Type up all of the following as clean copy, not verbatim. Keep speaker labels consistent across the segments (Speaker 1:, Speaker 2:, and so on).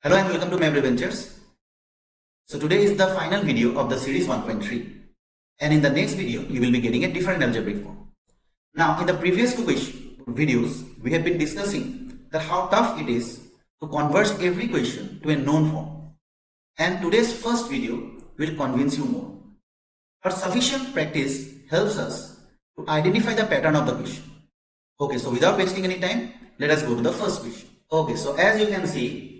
Speaker 1: Hello and welcome to Memory Ventures. So today is the final video of the series 1.3, and in the next video you will be getting a different algebraic form. Now in the previous two videos we have been discussing that how tough it is to convert every question to a known form, and today's first video will convince you more. But sufficient practice helps us to identify the pattern of the question. Okay, so without wasting any time, let us go to the first question. Okay, so as you can see,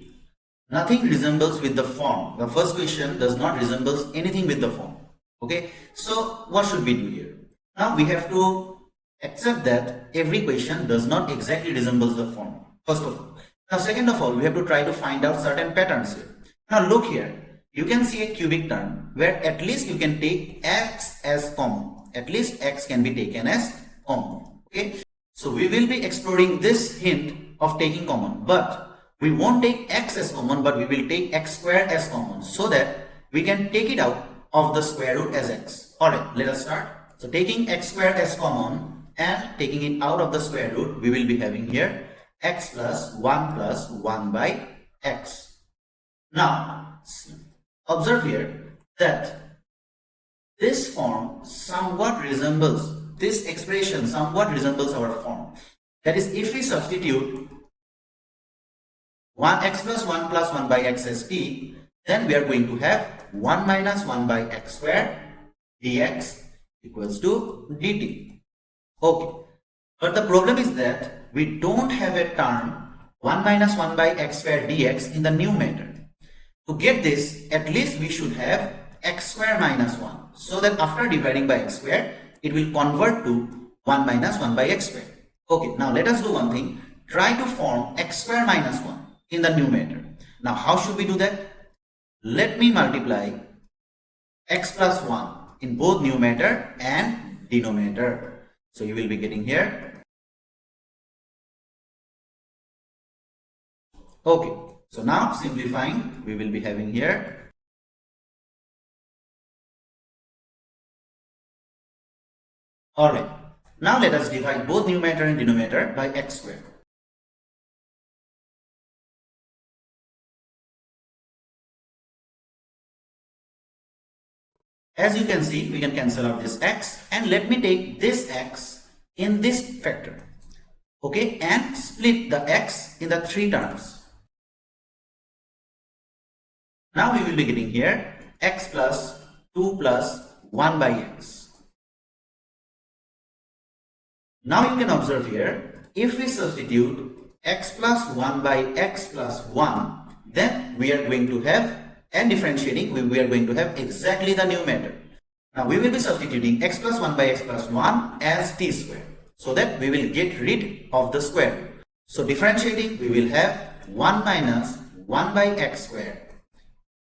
Speaker 1: nothing resembles with the form. The first question does not resemble anything with the form. Okay, so what should we do here? Now we have to accept that every question does not exactly resemble the form, first of all. Now second of all, we have to try to find out certain patterns here. Now look here, you can see a cubic term where at least you can take x as common. At least x can be taken as common. Okay, so we will be exploring this hint of taking common, but we won't take x as common, but we will take x squared as common so that we can take it out of the square root as x. Alright, let us start. So taking x squared as common and taking it out of the square root, we will be having here x plus 1 by x. Now, observe here that this form somewhat resembles, this expression somewhat resembles our form. That is, if we substitute 1x plus 1 by x as t, then we are going to have 1 minus 1 by x squared dx equals to dt. Okay, but the problem is that we don't have a term 1 minus 1 by x squared dx in the numerator. To get this, at least we should have x squared minus 1, so that after dividing by x squared, it will convert to 1 minus 1 by x squared. Okay, now let us do one thing. Try to form x squared minus 1 in the numerator. Now how should we do that? Let me multiply x plus 1 in both numerator and denominator. So you will be getting here. Okay, so now simplifying, we will be having here alright. Now let us divide both numerator and denominator by x squared. As you can see, we can cancel out this x, and let me take this x in this factor, okay, and split the x in the three terms. Now we will be getting here x plus 2 plus 1 by x. Now you can observe here, if we substitute x plus 1 by x plus 1, then we are going to have, and differentiating, we are going to have exactly the numerator. Now we will be substituting x plus 1 by x plus 1 as t squared, so that we will get rid of the square. So differentiating, we will have 1 minus 1 by x squared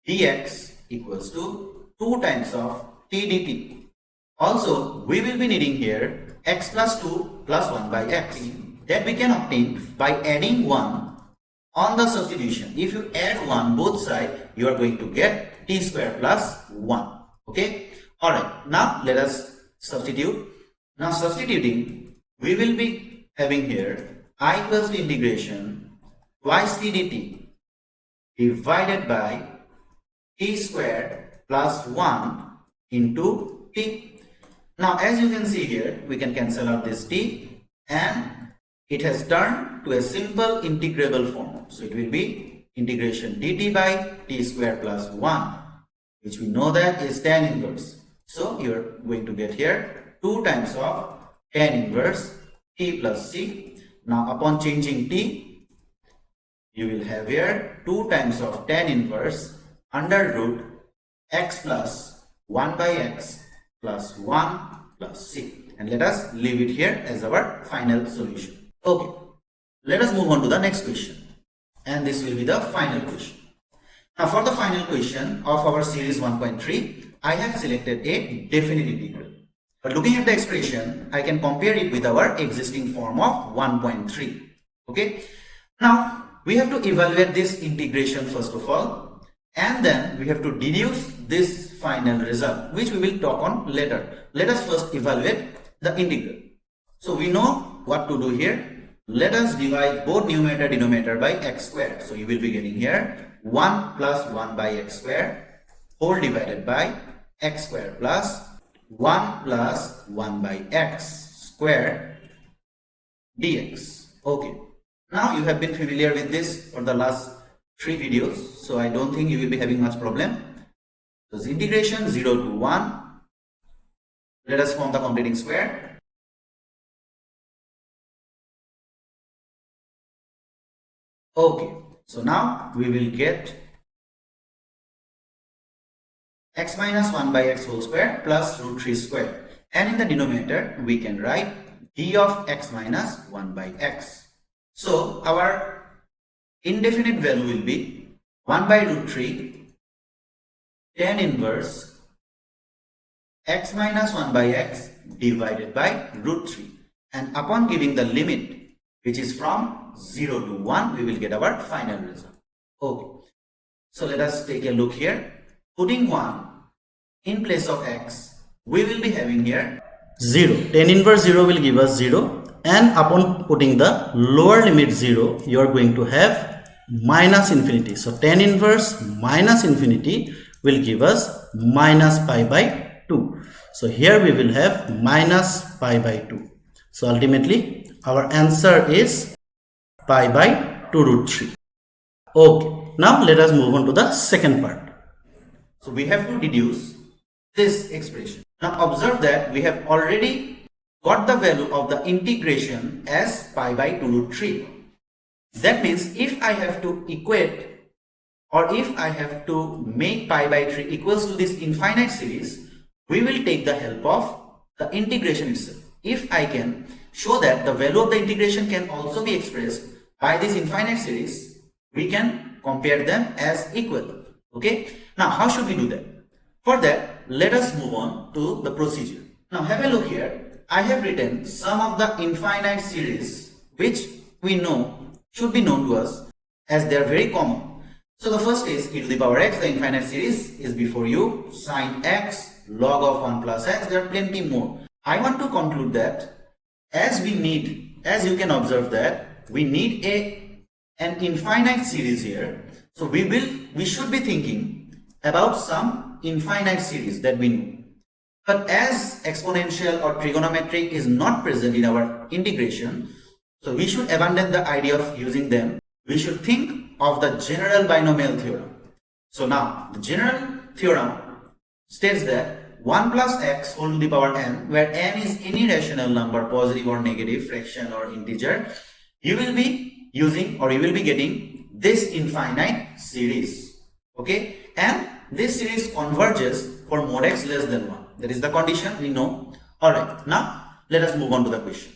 Speaker 1: dx equals to 2 times of t dt. Also, we will be needing here x plus 2 plus 1 by x, that we can obtain by adding 1 on the substitution. If you add 1 both sides, you are going to get t square plus 1. Okay, alright, now let us substitute. Now substituting, we will be having here I equals to integration twice t dt divided by t squared plus 1 into t. Now as you can see here, we can cancel out this t, and it has turned to a simple integrable form. So it will be integration dt by t squared plus 1, which we know that is tan inverse. So you are going to get here 2 times of tan inverse t plus c. Now upon changing t, you will have here 2 times of tan inverse under root x plus 1 by x plus 1 plus c. And let us leave it here as our final solution. Okay, let us move on to the next question, and this will be the final question. Now for the final question of our series 1.3, I have selected a definite integral. But looking at the expression, I can compare it with our existing form of 1.3. Okay, now we have to evaluate this integration first of all, and then we have to deduce this final result, which we will talk on later. Let us first evaluate the integral. So we know what to do here. Let us divide both numerator denominator by x squared. So you will be getting here 1 plus 1 by x square whole divided by x square plus 1 plus 1 by x square dx. Okay, now you have been familiar with this for the last 3 videos, so I don't think you will be having much problem. So it's integration 0 to 1. Let us form the completing square. Okay, so now we will get x minus 1 by x whole square plus root 3 square, and in the denominator we can write d of x minus 1 by x. So our indefinite value will be 1 by root 3 tan inverse x minus 1 by x divided by root 3, and upon giving the limit, which is from 0 to 1, we will get our final result. Okay, so let us take a look here. Putting 1 in place of x, we will be having here 0. Tan inverse 0 will give us 0, and upon putting the lower limit 0, you are going to have minus infinity. So tan inverse minus infinity will give us minus pi by 2. So here we will have minus pi by 2. So ultimately our answer is pi by 2 root 3. Okay, now let us move on to the second part. So we have to deduce this expression. Now observe that we have already got the value of the integration as pi by 2 root 3. That means if I have to equate, or if I have to make pi by 3 equals to this infinite series, we will take the help of the integration itself. If I can show that the value of the integration can also be expressed by this infinite series, we can compare them as equal. Okay, now how should we do that? For that, let us move on to the procedure. Now have a look here. I have written some of the infinite series which we know should be known to us as they are very common. So the first is e to the power x. The infinite series is before you. Sine x, log of 1 plus x. There are plenty more. I want to conclude that as you can observe that we need an infinite series here. So we should be thinking about some infinite series that we know. But as exponential or trigonometry is not present in our integration, so we should abandon the idea of using them. We should think of the general binomial theorem. So now the general theorem states that 1 plus x whole to the power n, where n is any rational number, positive or negative, fraction or integer, you will be using, or you will be getting this infinite series. Okay, and this series converges for mod x less than 1. That is the condition we know. Alright, now let us move on to the question.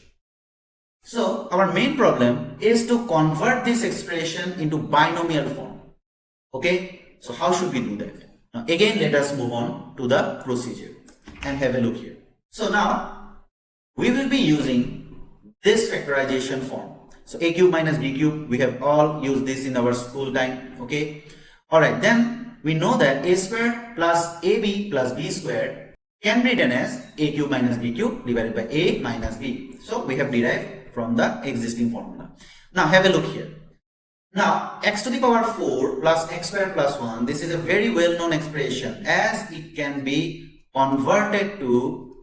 Speaker 1: So our main problem is to convert this expression into binomial form. Okay, so how should we do that? Now again, let us move on to the procedure and have a look here. So now we will be using this factorization form. So a cube minus b cube, we have all used this in our school time. Okay, alright, then we know that a square plus ab plus b square can be written as a cube minus b cube divided by a minus b. So we have derived from the existing formula. Now have a look here. Now x to the power 4 plus x square plus 1, this is a very well known expression, as it can be converted to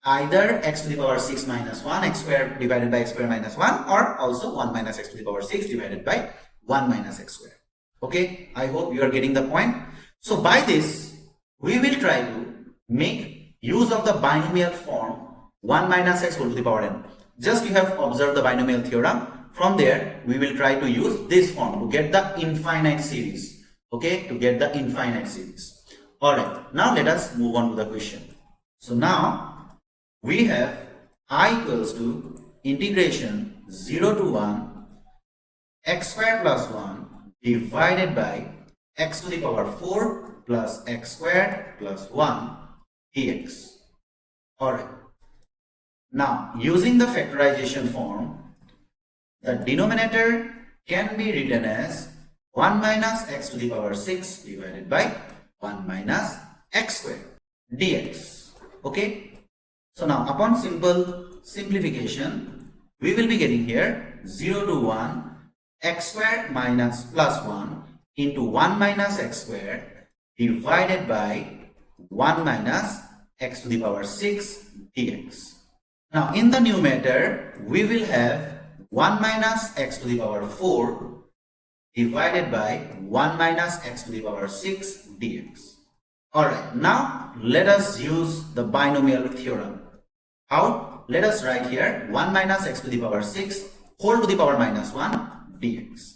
Speaker 1: either x to the power 6 minus 1, x square divided by x square minus 1, or also 1 minus x to the power 6 divided by 1 minus x square. Okay, I hope you are getting the point. So by this we will try to make use of the binomial form 1 minus x whole to the power n. Just you have observed the binomial theorem. From there we will try to use this form to get the infinite series. Okay, to get the infinite series. Alright, now let us move on to the question. So now we have I equals to integration 0 to 1 x square plus 1 divided by x to the power 4 plus x squared plus 1 dx. Alright, now using the factorization form, the denominator can be written as 1 minus x to the power 6 divided by 1 minus x squared dx. Okay, so now upon simple simplification, we will be getting here 0 to 1 x squared minus plus 1 into 1 minus x squared divided by 1 minus x to the power 6 dx. Now in the numerator we will have 1 minus x to the power 4 divided by 1 minus x to the power 6 dx. Alright, now let us use the binomial theorem. How? Let us write here 1 minus x to the power 6 whole to the power minus 1 dx.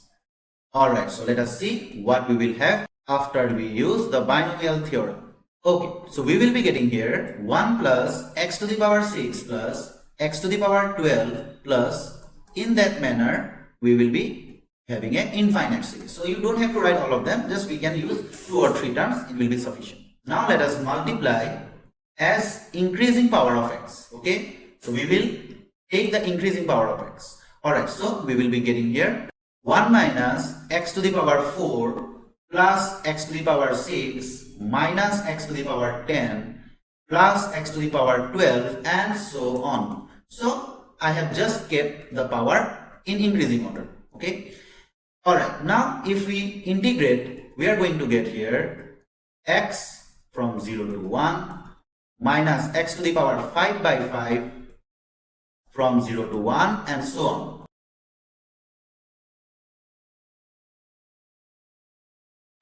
Speaker 1: Alright, so let us see what we will have after we use the binomial theorem. Okay, so we will be getting here 1 plus x to the power 6 plus x to the power 12 plus, in that manner we will be having an infinite series. So you don't have to write all of them, just we can use 2 or 3 terms, it will be sufficient. Now let us multiply as increasing power of x. Okay, so we will take the increasing power of x. Alright, so we will be getting here 1 minus x to the power 4 plus x to the power 6 minus x to the power 10 plus x to the power 12 and so on. So I have just kept the power in increasing order. Okay. Alright, now if we integrate, we are going to get here x from 0 to 1 minus x to the power 5 by 5 from 0 to 1 and so on.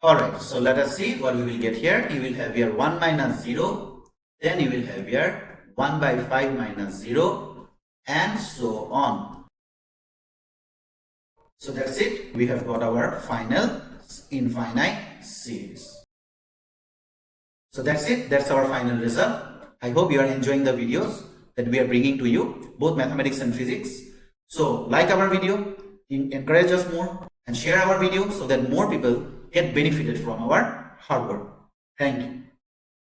Speaker 1: Alright, so let us see what we will get here. You will have here 1 minus 0, then you will have here 1 by 5 minus 0 and so on. So that's it. We have got our final infinite series. So that's it. That's our final result. I hope you are enjoying the videos that we are bringing to you, both mathematics and physics. So like our video, encourage us more and share our video so that more people get benefited from our hard work. Thank you.